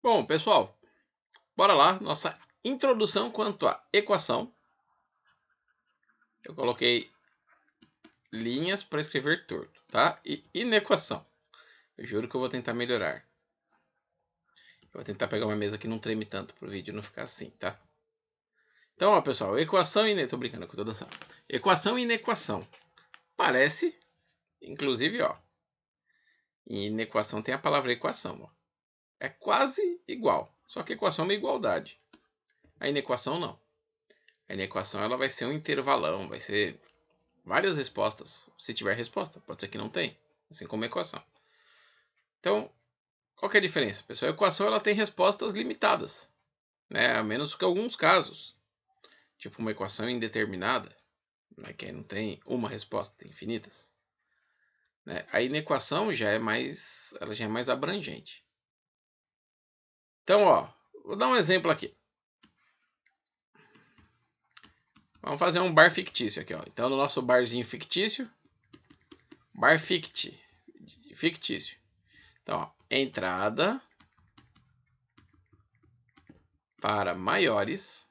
Bom, pessoal, bora lá. Nossa introdução quanto à equação. Eu coloquei linhas para escrever torto, tá? E inequação. Eu juro que eu vou tentar melhorar. Eu vou tentar pegar uma mesa que não treme tanto para o vídeo não ficar assim, tá? Então, ó, pessoal, equação e... Tô brincando que eu tô dançando. Equação e inequação. Parece, inclusive, ó. Em inequação tem a palavra equação, ó. É quase igual, só que equação é uma igualdade. A inequação não. A inequação ela vai ser um intervalão, vai ser várias respostas, se tiver resposta. Pode ser que não tem, assim como a equação. Então, qual que é a diferença, pessoal? A equação ela tem respostas limitadas, né? A menos que alguns casos, tipo uma equação indeterminada, né? Que não tem uma resposta, tem infinitas. Né? A inequação ela já é mais abrangente. Então, ó, vou dar um exemplo aqui. Vamos fazer um bar fictício aqui, ó. Então, no nosso barzinho fictício, bar fictício. Então, ó, entrada para maiores.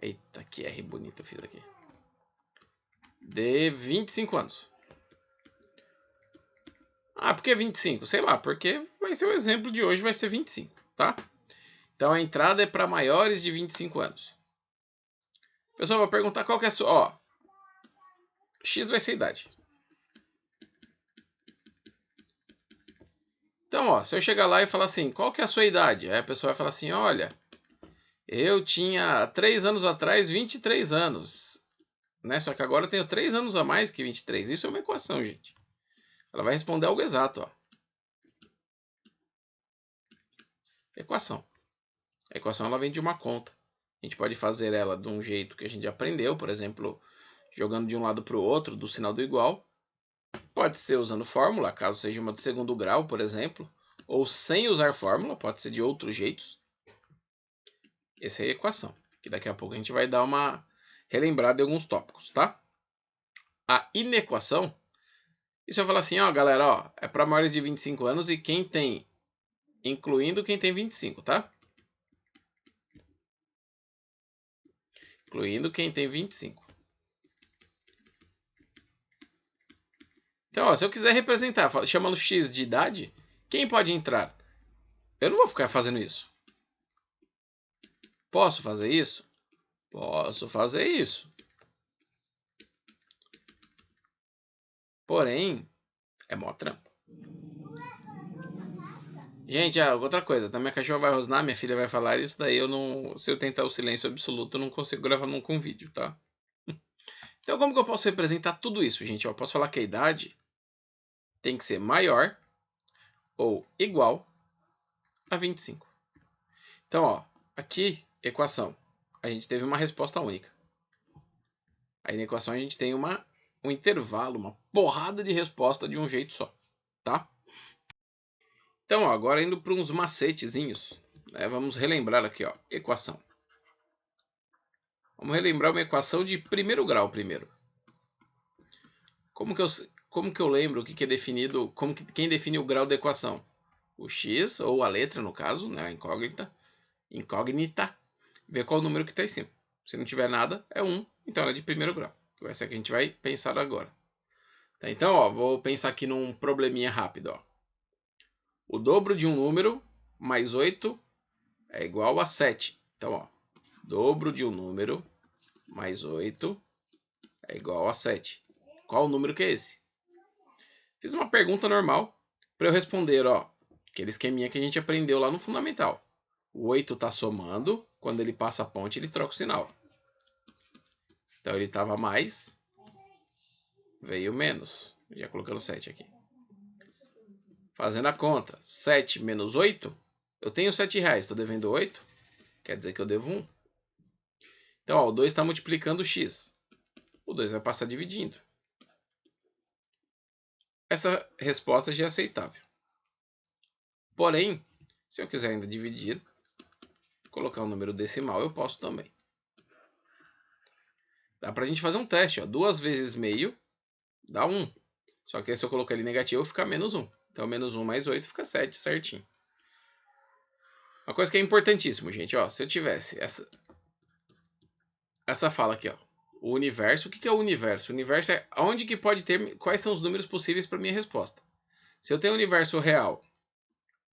Eita, que R bonito eu fiz aqui. De 25 anos. Ah, por que 25? Sei lá, porque vai ser o exemplo de hoje, vai ser 25, tá? Então a entrada é para maiores de 25 anos. O pessoal vai perguntar qual que é a sua... Ó, X vai ser a idade. Então, ó, se eu chegar lá e falar assim, qual que é a sua idade? Aí a pessoa vai falar assim, olha, eu tinha 3 anos atrás 23 anos. Né? Só que agora eu tenho 3 anos a mais que 23. Isso é uma equação, gente. Ela vai responder algo exato, ó. Equação. A equação ela vem de uma conta. A gente pode fazer ela de um jeito que a gente aprendeu, por exemplo, jogando de um lado para o outro, do sinal do igual. Pode ser usando fórmula, caso seja uma de segundo grau, por exemplo. Ou sem usar fórmula, pode ser de outros jeitos. Essa é a equação, que daqui a pouco a gente vai dar uma relembrada de alguns tópicos, tá? A inequação, e se eu falar assim, ó, galera, ó, é para maiores de 25 anos e quem tem, incluindo quem tem 25, tá? Incluindo quem tem 25. Então, ó, se eu quiser representar chamando X de idade, quem pode entrar? Eu não vou ficar fazendo isso. Posso fazer isso? Posso fazer isso. Porém, é mó trampo. Gente, outra coisa, minha cachorra vai rosnar, minha filha vai falar, isso daí eu não. Se eu tentar o silêncio absoluto, eu não consigo gravar num com vídeo, tá? Então, como que eu posso representar tudo isso, gente? Eu posso falar que a idade tem que ser maior ou igual a 25. Então, ó, aqui, equação. A gente teve uma resposta única. Aí na equação a gente tem um intervalo, uma porrada de resposta de um jeito só, tá? Então, ó, agora indo para uns macetezinhos, né? Vamos relembrar aqui, ó, equação. Vamos relembrar uma equação de primeiro grau primeiro. Como que eu lembro o que é definido, quem define o grau da equação? O x, ou a letra no caso, né, a incógnita, ver qual o número que está em cima. Se não tiver nada, é 1, então ela é de primeiro grau. Que vai ser a que a gente vai pensar agora. Tá, então, ó, vou pensar aqui num probleminha rápido, ó. O dobro de um número mais 8 é igual a 7. Então, ó, dobro de um número mais 8 é igual a 7. Qual o número que é esse? Fiz uma pergunta normal para eu responder, ó, aquele esqueminha que a gente aprendeu lá no fundamental. O 8 está somando, quando ele passa a ponte ele troca o sinal. Então ele estava mais, veio menos. Já colocando 7 aqui. Fazendo a conta, 7 menos 8, eu tenho 7 reais, estou devendo 8, quer dizer que eu devo 1. Então, ó, o 2 está multiplicando o x. O 2 vai passar dividindo. Essa resposta já é aceitável. Porém, se eu quiser ainda dividir, colocar um número decimal, eu posso também. Dá pra gente fazer um teste, ó. 2 vezes meio dá 1. Só que se eu colocar ele negativo, fica menos 1. Então, menos 1 mais 8 fica 7, certinho. Uma coisa que é importantíssimo, gente, ó. Se eu tivesse essa fala aqui, ó. O universo, o que é o universo? O universo é onde que pode ter, quais são os números possíveis para minha resposta. Se eu tenho o universo real,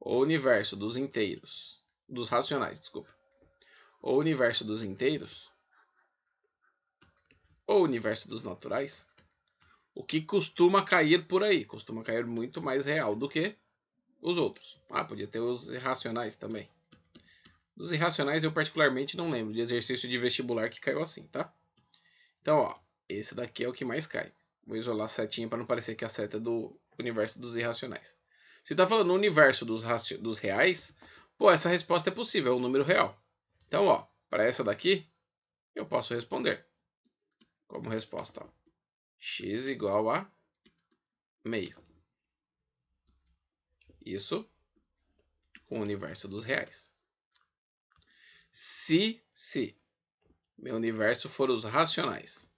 ou o universo dos inteiros, dos racionais, desculpa, ou o universo dos inteiros, ou o universo dos naturais, o que costuma cair por aí? Costuma cair muito mais real do que os outros. Ah, podia ter os irracionais também. Dos irracionais eu particularmente não lembro de exercício de vestibular que caiu assim, tá? Então, ó, esse daqui é o que mais cai. Vou isolar a setinha para não parecer que a seta é do universo dos irracionais. Se tá falando no universo dos reais, pô, essa resposta é possível, é um número real. Então, ó, para essa daqui, eu posso responder como resposta, ó, x igual a meio. Isso com o universo dos reais. Se meu universo for os racionais.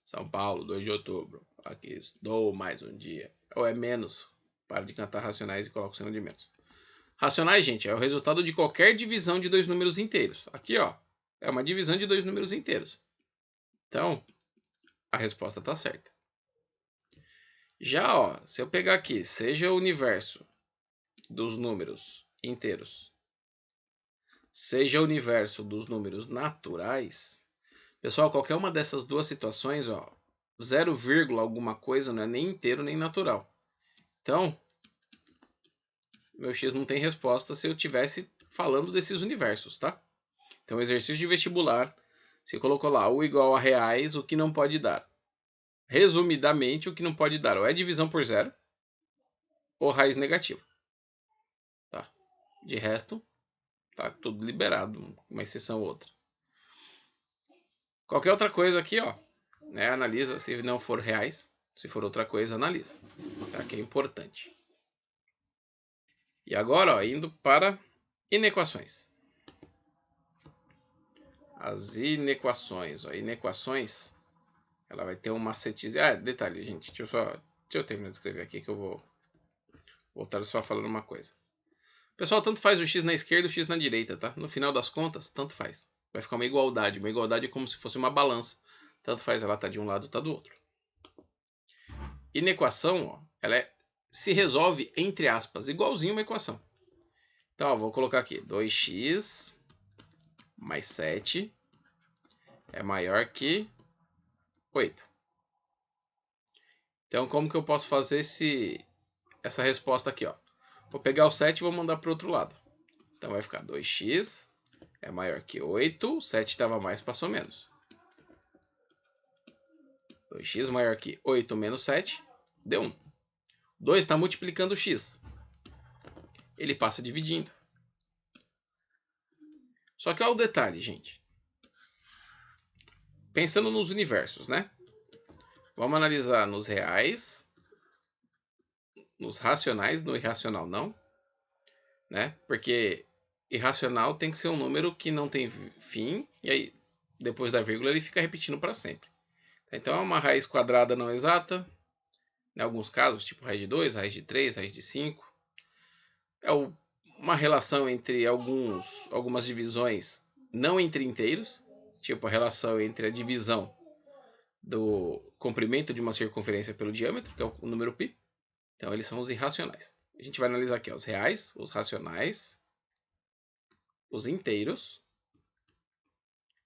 São Paulo, 2 de outubro. Aqui estou mais um dia. Ou é menos. Para de cantar racionais e coloca o sino de menos. Racionais, gente, é o resultado de qualquer divisão de dois números inteiros. Aqui, ó, é uma divisão de dois números inteiros. Então, a resposta está certa. Já, ó, se eu pegar aqui, seja o universo dos números inteiros, seja o universo dos números naturais, pessoal, qualquer uma dessas duas situações, ó, 0, alguma coisa não é nem inteiro nem natural. Então, meu x não tem resposta se eu tivesse falando desses universos, tá? Então, exercício de vestibular, você colocou lá o igual a reais, o que não pode dar. Resumidamente, o que não pode dar ou é divisão por zero ou raiz negativa. Tá? De resto, tá tudo liberado, uma exceção ou outra. Qualquer outra coisa aqui, ó, né, analisa, se não for reais, se for outra coisa, analisa, tá? Que é importante. E agora, ó, indo para inequações. As inequações, ó, inequações, ela vai ter um macetezinho. Ah, detalhe, gente, deixa eu terminar de escrever aqui que eu vou voltar só falando uma coisa. Pessoal, tanto faz o x na esquerda e o x na direita, tá? No final das contas, tanto faz. Vai ficar uma igualdade. Uma igualdade é como se fosse uma balança. Tanto faz ela tá de um lado, tá do outro. Inequação, ó, ela se resolve entre aspas, igualzinho uma equação. Então, ó, vou colocar aqui, 2x mais 7 é maior que 8. Então, como que eu posso fazer essa resposta aqui, ó? Vou pegar o 7 e vou mandar para o outro lado. Então, vai ficar 2x é maior que 8. 7 estava mais, passou menos. 2x maior que 8 menos 7, deu 1. 2 está multiplicando o x. Ele passa dividindo. Só que olha o detalhe, gente. Pensando nos universos, né? Vamos analisar nos reais, nos racionais, no irracional não, né? Porque irracional tem que ser um número que não tem fim, e aí depois da vírgula ele fica repetindo para sempre. Então é uma raiz quadrada não exata, em alguns casos, tipo raiz de 2, raiz de 3, raiz de 5. É uma relação entre algumas divisões não entre inteiros, tipo a relação entre a divisão do comprimento de uma circunferência pelo diâmetro, que é o número π. Então eles são os irracionais. A gente vai analisar aqui ó, os reais, os racionais, os inteiros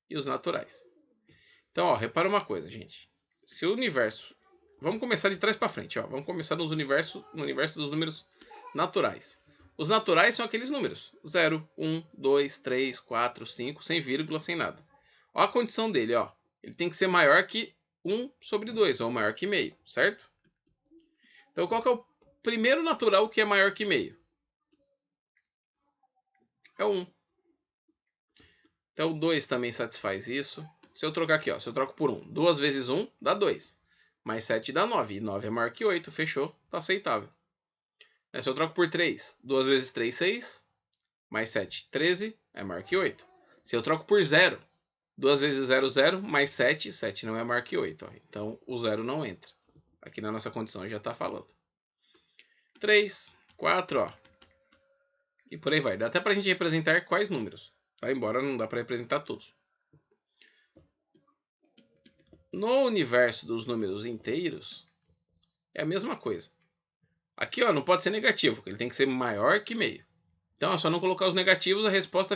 e os naturais. Então, ó, repara uma coisa, gente. Se o universo... Vamos começar de trás para frente, ó. Vamos começar no universo dos números naturais. Os naturais são aqueles números. 0, 1, 2, 3, 4, 5, sem vírgula, sem nada. Ó a condição dele, ó. Ele tem que ser maior que 1 sobre 2, ou maior que meio, certo? Então, qual que é o primeiro natural que é maior que meio? É 1. Então, o 2 também satisfaz isso. Se eu trocar aqui, ó, se eu troco por 1, 2 vezes 1 dá 2. Mais 7 dá 9. E 9 é maior que 8. Fechou? Tá aceitável. Se eu troco por 3, 2 vezes 3, 6. Mais 7, 13. É maior que 8. Se eu troco por 0, 2 vezes 0, 0. Mais 7, 7 não é maior que 8. Ó. Então, o 0 não entra. Aqui na nossa condição já está falando. 3, 4, ó. E por aí vai. Dá até pra gente representar quais números. Vai embora, não dá pra representar todos. No universo dos números inteiros, é a mesma coisa. Aqui, ó, não pode ser negativo, ele tem que ser maior que meio. Então, é só não colocar os negativos, a resposta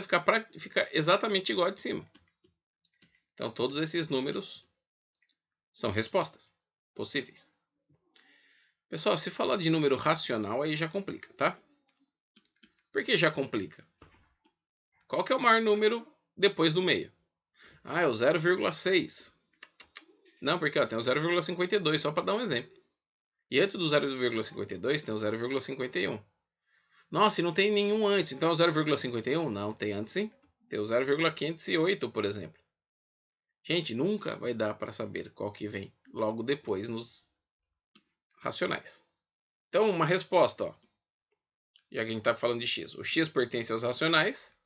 fica exatamente igual a de cima. Então, todos esses números são respostas possíveis. Pessoal, se falar de número racional, aí já complica, tá? Por que já complica? Qual que é o maior número depois do meio? Ah, é o 0,6. Não, porque ó, tem o 0,52, só para dar um exemplo. E antes do 0,52 tem o 0,51. Nossa, e não tem nenhum antes, então é o 0,51? Não, tem antes sim. Tem o 0,508, por exemplo. Gente, nunca vai dar para saber qual que vem logo depois nos racionais. Então, uma resposta, ó. Já que a gente está falando de x. O x pertence aos racionais,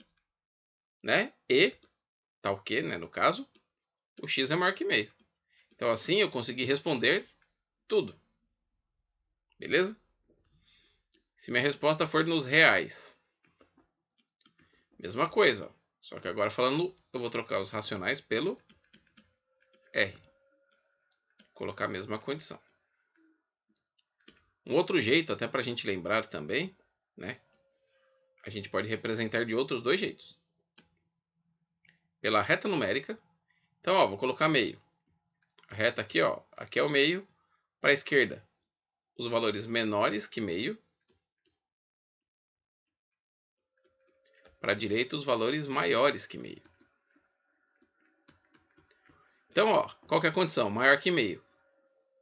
né? E, tal que, né, no caso, o x é maior que meio. Então, assim, eu consegui responder tudo. Beleza? Se minha resposta for nos reais, mesma coisa. Ó. Só que agora falando, eu vou trocar os racionais pelo R. Colocar a mesma condição. Um outro jeito, até para a gente lembrar também, né? A gente pode representar de outros dois jeitos. Pela reta numérica. Então, ó, vou colocar meio. A reta aqui, ó, aqui é o meio. Para a esquerda, os valores menores que meio. Para a direita, os valores maiores que meio. Então, ó, qual que é a condição? Maior que meio.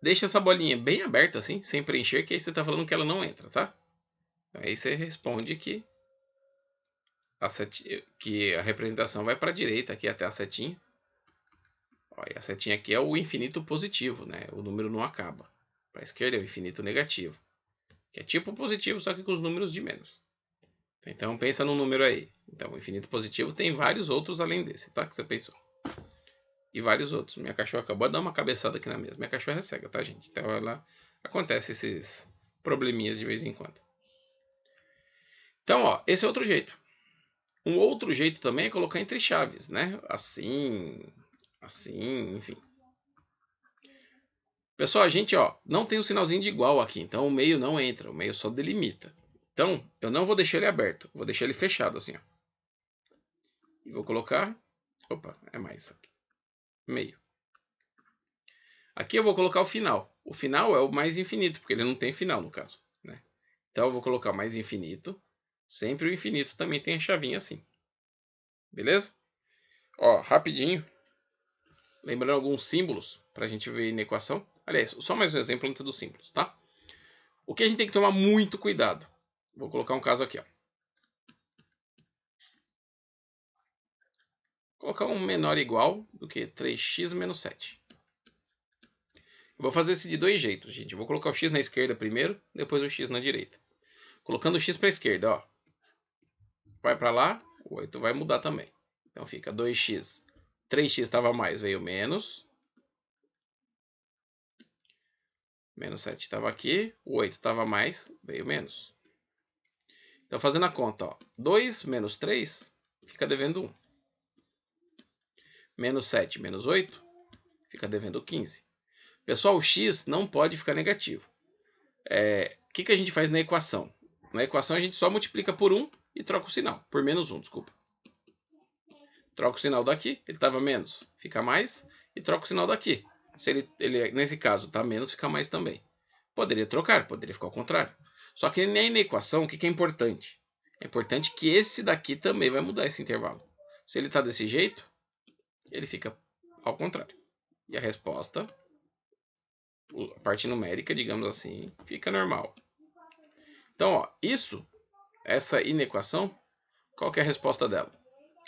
Deixa essa bolinha bem aberta assim, sem preencher, que aí você está falando que ela não entra, tá? Aí você responde que a representação vai para a direita, aqui até a setinha. Ó, e a setinha aqui é o infinito positivo, né? O número não acaba. Para a esquerda é o infinito negativo. Que é tipo positivo, só que com os números de menos. Então pensa num número aí. Então o infinito positivo tem vários outros além desse, tá? Que você pensou. E vários outros. Minha cachorra acabou de dar uma cabeçada aqui na mesa. Minha cachorra é cega, tá, gente? Então ela acontece esses probleminhas de vez em quando. Então, ó, esse é outro jeito. Um outro jeito também é colocar entre chaves, né? Assim, assim, enfim. Pessoal, a gente, ó, não tem o sinalzinho de igual aqui, então o meio não entra, o meio só delimita. Então, eu não vou deixar ele aberto, vou deixar ele fechado assim, ó. E vou colocar, opa, é mais aqui, meio. Aqui eu vou colocar o final. O final é o mais infinito, porque ele não tem final no caso, né? Então eu vou colocar o mais infinito. Sempre o infinito também tem a chavinha assim. Beleza? Ó, rapidinho. Lembrando alguns símbolos para a gente ver na equação. Aliás, só mais um exemplo antes dos símbolos, tá? O que a gente tem que tomar muito cuidado. Vou colocar um caso aqui, ó. Colocar um menor igual do que 3x menos 7. Eu vou fazer isso de dois jeitos, gente. Eu vou colocar o x na esquerda primeiro, depois o x na direita. Colocando o x para a esquerda, ó. Vai para lá, o 8 vai mudar também. Então fica 2x. 3x estava mais, veio menos. Menos 7 estava aqui. O 8 estava mais, veio menos. Então fazendo a conta, ó. 2 menos 3 fica devendo 1. Menos 7 menos 8 fica devendo 15. Pessoal, o x não pode ficar negativo. O que a gente faz na equação? Na equação a gente só multiplica por 1 e troca o sinal. Por menos 1, desculpa. Troca o sinal daqui, ele estava menos, fica mais. E troca o sinal daqui. Se ele nesse caso está menos, fica mais também. Poderia trocar, poderia ficar ao contrário. Só que nem na equação, o que é importante? É importante que esse daqui também vai mudar esse intervalo. Se ele está desse jeito, ele fica ao contrário. E a resposta, a parte numérica, digamos assim, fica normal. Então, ó, essa inequação, qual que é a resposta dela?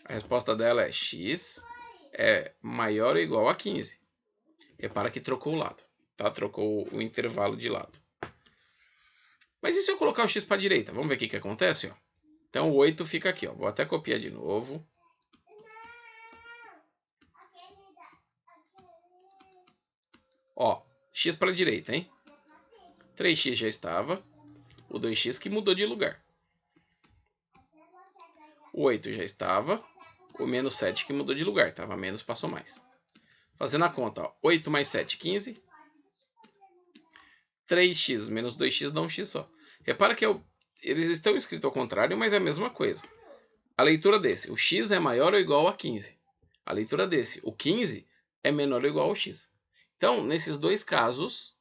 A resposta dela é x é maior ou igual a 15. Repara que trocou o lado, tá? Trocou o intervalo de lado. Mas e se eu colocar o x para a direita? Vamos ver o que acontece, ó. Então o 8 fica aqui, ó. Vou até copiar de novo. Ó, x para a direita, hein? 3x já estava. O o 2x que mudou de lugar. O 8 já estava, o menos 7 que mudou de lugar, estava menos, passou mais. Fazendo a conta, ó, 8 mais 7, 15. 3x menos 2x dá um x só. Repara que eles estão escritos ao contrário, mas é a mesma coisa. A leitura desse, o x é maior ou igual a 15. A leitura desse, o 15 é menor ou igual ao x. Então, nesses dois casos,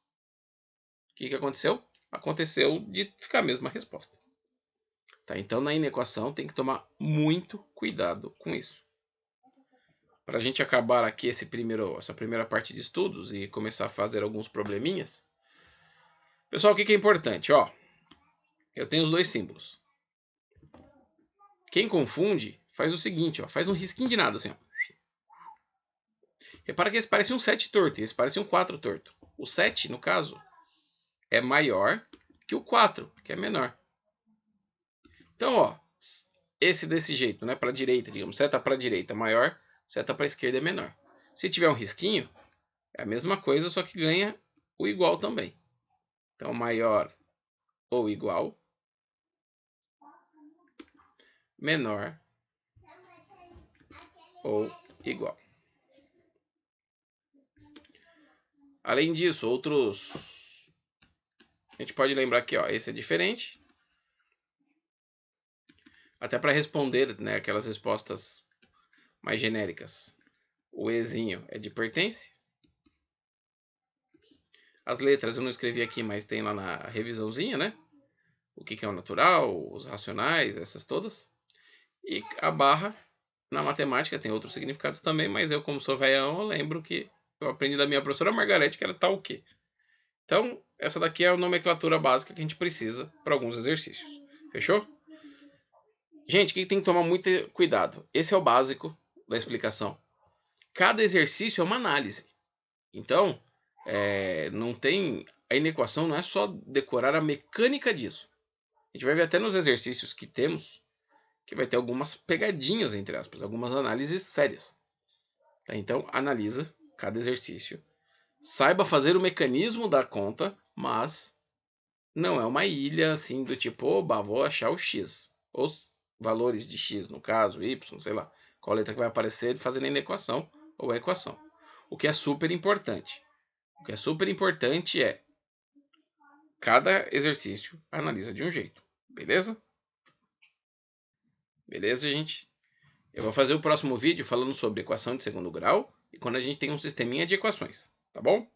o que aconteceu? Aconteceu de ficar a mesma resposta. Tá? Então, na inequação, tem que tomar muito cuidado com isso. Para a gente acabar aqui essa primeira parte de estudos e começar a fazer alguns probleminhas. Pessoal, o que é importante? Ó, eu tenho os dois símbolos. Quem confunde, faz o seguinte, ó, faz um risquinho de nada, assim, ó. Repara que esse parece um 7 torto e esse parece um 4 torto. O 7, no caso, é maior que o 4, que é menor. Então, ó, esse desse jeito, né, para a direita, digamos, seta para a direita é maior, seta para a esquerda é menor. Se tiver um risquinho, é a mesma coisa, só que ganha o igual também. Então, maior ou igual, menor ou igual. Além disso, outros... A gente pode lembrar que, ó, esse é diferente. Até para responder, né, aquelas respostas mais genéricas. O ezinho é de pertence. As letras eu não escrevi aqui, mas tem lá na revisãozinha, né? O que é o natural, os racionais, essas todas. E a barra, na matemática, tem outros significados também, mas eu, como sou velhão, eu lembro que eu aprendi da minha professora Margarete que era tal o quê. Então, essa daqui é a nomenclatura básica que a gente precisa para alguns exercícios. Fechou? Gente, o que tem que tomar muito cuidado? Esse é o básico da explicação. Cada exercício é uma análise. Então, não tem... A inequação não é só decorar a mecânica disso. A gente vai ver até nos exercícios que temos que vai ter algumas pegadinhas, entre aspas, algumas análises sérias. Tá? Então, analisa cada exercício. Saiba fazer o mecanismo da conta, mas não é uma ilha assim do tipo, oba, vou achar o x. Os valores de x, no caso, y, sei lá, qual letra que vai aparecer fazendo a inequação ou a equação. O que é super importante. O que é super importante é cada exercício analisa de um jeito. Beleza? Beleza, gente? Eu vou fazer o próximo vídeo falando sobre equação de segundo grau e quando a gente tem um sisteminha de equações, tá bom?